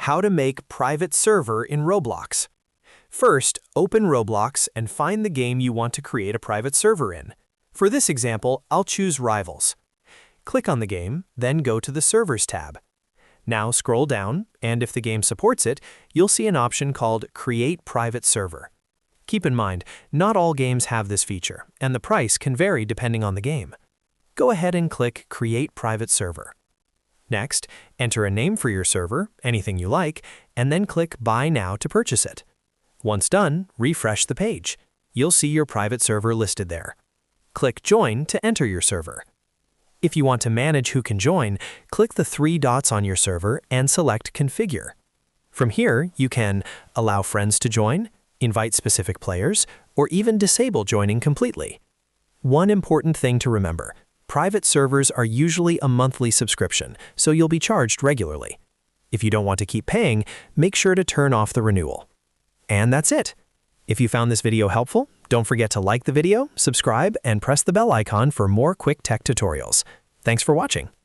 How to make private server in Roblox. First, open Roblox and find the game you want to create a private server in. For this example, I'll choose Rivals. Click on the game, then go to the Servers tab. Now scroll down, and if the game supports it, you'll see an option called Create Private Server. Keep in mind, not all games have this feature, and the price can vary depending on the game. Go ahead and click Create Private Server. Next, enter a name for your server, anything you like, and then click Buy Now to purchase it. Once done, refresh the page. You'll see your private server listed there. Click Join to enter your server. If you want to manage who can join, click the 3 dots on your server and select Configure. From here, you can allow friends to join, invite specific players, or even disable joining completely. One important thing to remember: private servers are usually a monthly subscription, so you'll be charged regularly. If you don't want to keep paying, make sure to turn off the renewal. And that's it. If you found this video helpful, don't forget to like the video, subscribe, and press the bell icon for more quick tech tutorials. Thanks for watching.